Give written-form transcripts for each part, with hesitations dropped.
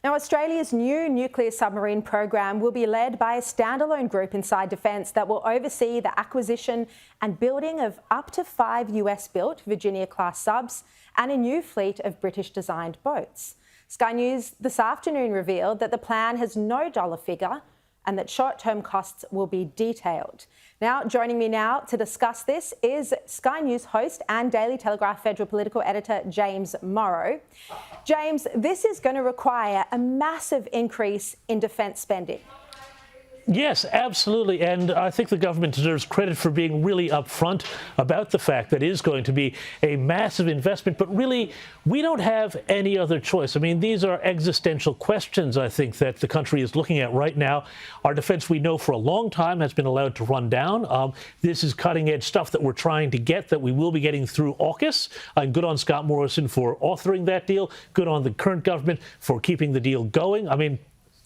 Now, Australia's new nuclear submarine program will be led by a standalone group inside Defence that will oversee the acquisition and building of up to 5 US-built Virginia-class subs and a new fleet of British-designed boats. Sky News this afternoon revealed that the plan has no dollar figure and that short-term costs will be detailed. Now, joining me now to discuss this is Sky News host and Daily Telegraph federal political editor James Morrow. James, this is going to require a massive increase in defence spending. Yes, absolutely. And I think the government deserves credit for being really upfront about the fact that it is going to be a massive investment. But really, we don't have any other choice. I mean, these are existential questions, I think, that the country is looking at right now. Our defense, we know for a long time, has been allowed to run down. This is cutting edge stuff that we're trying to get, that we will be getting through AUKUS. And good on Scott Morrison for authoring that deal. Good on the current government for keeping the deal going. I mean,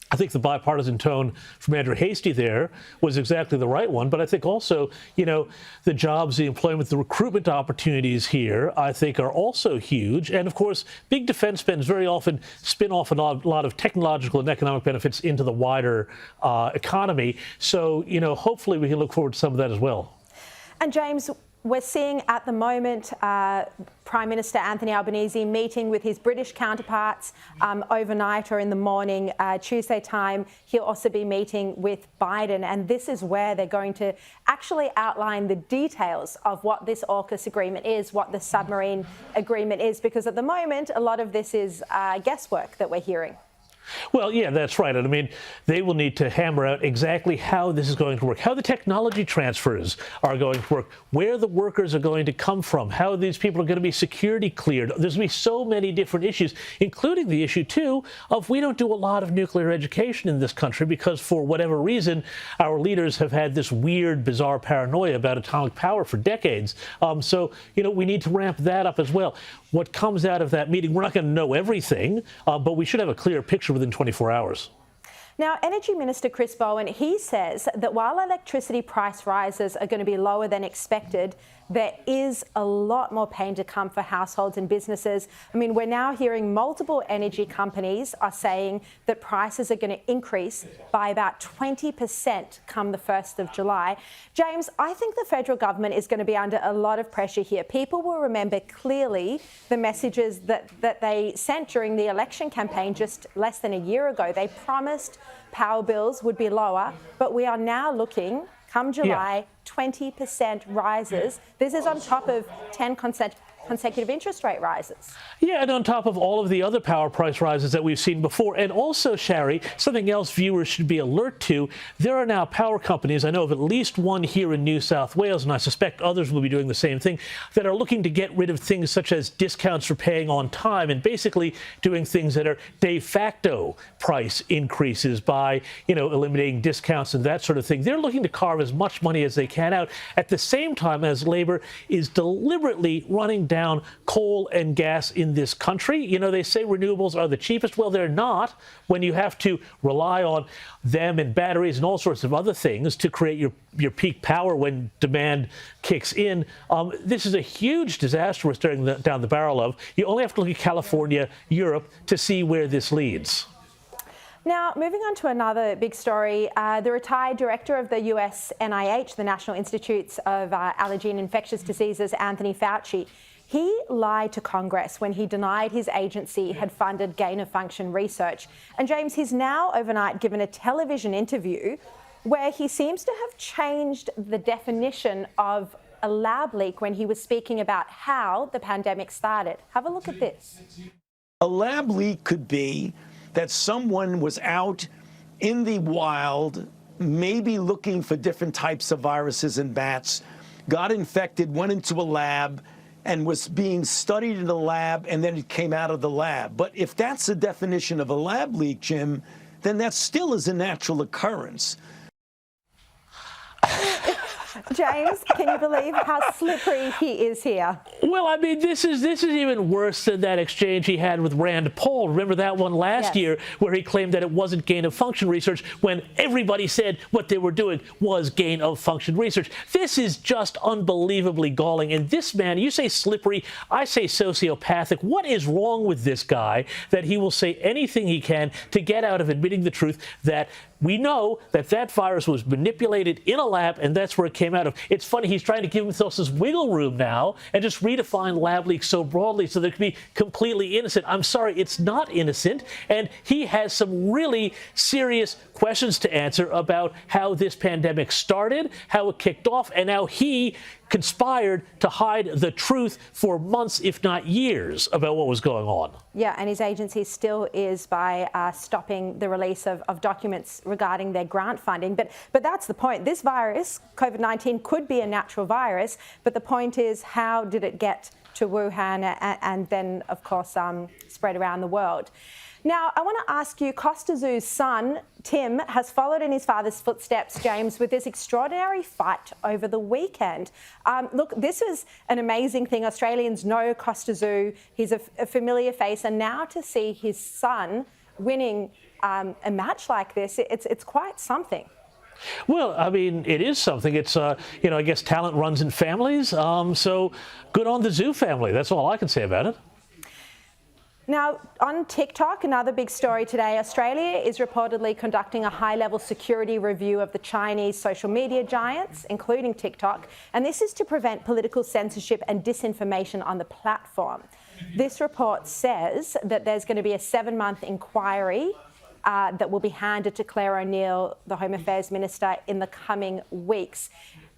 I think the bipartisan tone from Andrew Hastie there was exactly the right one. But I think also, you know, the jobs, the employment, the recruitment opportunities here, I think, are also huge. And of course, big defense spends very often spin off a lot of technological and economic benefits into the wider economy. So, you know, hopefully we can look forward to some of that as well. And James, we're seeing at the moment Prime Minister Anthony Albanese meeting with his British counterparts overnight or in the morning, Tuesday time. He'll also be meeting with Biden, and this is where they're going to actually outline the details of what this AUKUS agreement is, what the submarine agreement is, because at the moment a lot of this is guesswork that we're hearing. Well, yeah, that's right. And I mean, they will need to hammer out exactly how this is going to work, how the technology transfers are going to work, where the workers are going to come from, how these people are going to be security cleared. There's going to be so many different issues, including the issue, too, of we don't do a lot of nuclear education in this country because for whatever reason, our leaders have had this weird, bizarre paranoia about atomic power for decades. So, you know, we need to ramp that up as well. What comes out of that meeting, we're not going to know everything, but we should have a clear picture within 24 hours. Now, Energy Minister Chris Bowen, he says that while electricity price rises are going to be lower than expected, there is a lot more pain to come for households and businesses. I mean, we're now hearing multiple energy companies are saying that prices are going to increase by about 20% come the 1st of July. James, I think the federal government is going to be under a lot of pressure here. People will remember clearly the messages that they sent during the election campaign just less than a year ago. They promised power bills would be lower, but we are now looking, come July, 20% rises. This is on top of 10 consecutive interest rate rises. Yeah, and on top of all of the other power price rises that we've seen before. And also, Sharri, something else viewers should be alert to, there are now power companies, I know of at least one here in New South Wales, and I suspect others will be doing the same thing, that are looking to get rid of things such as discounts for paying on time and basically doing things that are de facto price increases by, you know, eliminating discounts and that sort of thing. They're looking to carve as much money as they can out at the same time as Labor is deliberately running down coal and gas in this country. You know, they say renewables are the cheapest. Well, they're not when you have to rely on them and batteries and all sorts of other things to create your peak power when demand kicks in. This is a huge disaster we're staring down the barrel of. You only have to look at California, Europe, to see where this leads. Now, moving on to another big story, the retired director of the US NIH, the National Institutes of Allergy and Infectious Diseases, Anthony Fauci, he lied to Congress when he denied his agency had funded gain-of-function research. And James, he's now overnight given a television interview where he seems to have changed the definition of a lab leak when he was speaking about how the pandemic started. Have a look at this. A lab leak could be that someone was out in the wild, maybe looking for different types of viruses in bats, got infected, went into a lab, and was being studied in the lab, and then it came out of the lab. But if that's the definition of a lab leak, Jim, then that still is a natural occurrence. James, can you believe how slippery he is here? Well, I mean, this is even worse than that exchange he had with Rand Paul. Remember that one last year where he claimed that it wasn't gain-of-function research when everybody said what they were doing was gain-of-function research. This is just unbelievably galling. And this man, you say slippery, I say sociopathic. What is wrong with this guy that he will say anything he can to get out of admitting the truth that we know that that virus was manipulated in a lab, and that's where it came out of. It's funny, he's trying to give himself this wiggle room now and just redefine lab leaks so broadly so that it can be completely innocent. I'm sorry, it's not innocent, and he has some really serious questions to answer about how this pandemic started, how it kicked off, and how he conspired to hide the truth for months, if not years, about what was going on. Yeah, and his agency still is by stopping the release of documents regarding their grant funding. But that's the point. This virus, COVID-19, could be a natural virus, but the point is, how did it get to Wuhan and then, of course, spread around the world? Now, I want to ask you, Costa Zoo's son, Tim, has followed in his father's footsteps, James, with this extraordinary fight over the weekend. Look, this was an amazing thing. Australians know Costa Zoo. He's a familiar face. And now to see his son winning a match like this, it's quite something. Well, I mean, it is something. It's, you know, I guess talent runs in families. So good on the Zoo family. That's all I can say about it. Now, on TikTok, another big story today, Australia is reportedly conducting a high-level security review of the Chinese social media giants, including TikTok, and this is to prevent political censorship and disinformation on the platform. This report says that there's going to be a 7-month inquiry that will be handed to Claire O'Neill, the Home Affairs Minister, in the coming weeks.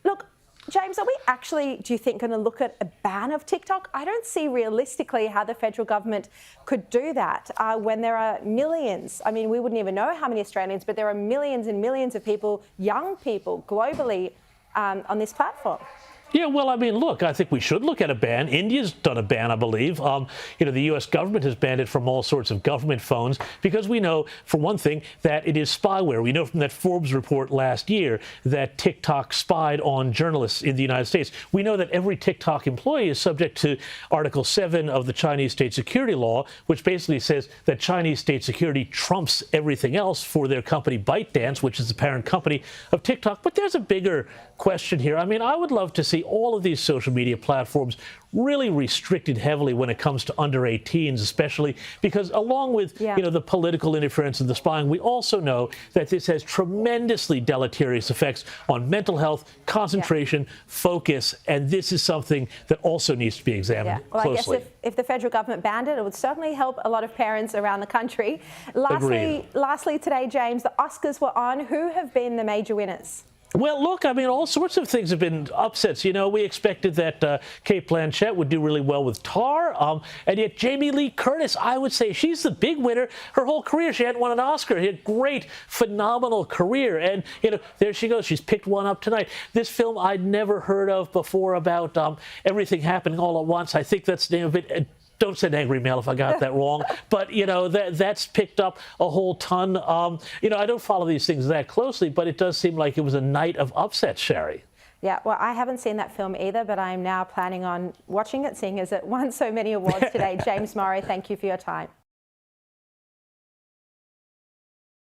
Look, James, are we actually, do you think, going to look at a ban of TikTok? I don't see realistically how the federal government could do that when there are millions. I mean, we wouldn't even know how many Australians, but there are millions and millions of people, young people, globally on this platform. Yeah, well, I mean, look, I think we should look at a ban. India's done a ban, I believe. You know, the U.S. government has banned it from all sorts of government phones because we know, for one thing, that it is spyware. We know from that Forbes report last year that TikTok spied on journalists in the United States. We know that every TikTok employee is subject to Article 7 of the Chinese state security law, which basically says that Chinese state security trumps everything else for their company ByteDance, which is the parent company of TikTok. But there's a bigger question here. I mean, I would love to see all of these social media platforms really restricted heavily when it comes to under 18s, especially because along with, you know, the political interference and the spying, we also know that this has tremendously deleterious effects on mental health, concentration, focus, and this is something that also needs to be examined closely. I guess if the federal government banned it, it would certainly help a lot of parents around the country. Lastly today, James, the Oscars were on. Who have been the major winners? Well, look, I mean, all sorts of things have been upsets. You know, we expected that Cate Blanchett would do really well with Tar, and yet Jamie Lee Curtis, I would say she's the big winner. Her whole career, she hadn't won an Oscar. She had a great, phenomenal career, and, you know, there she goes. She's picked one up tonight. This film I'd never heard of before about everything happening all at once. I think that's the name of it. Don't send angry mail if I got that wrong. But, you know, that's picked up a whole ton. You know, I don't follow these things that closely, but it does seem like it was a night of upsets, Sharri. Yeah, well, I haven't seen that film either, but I'm now planning on watching it, seeing as it won so many awards today. James Morrow, thank you for your time.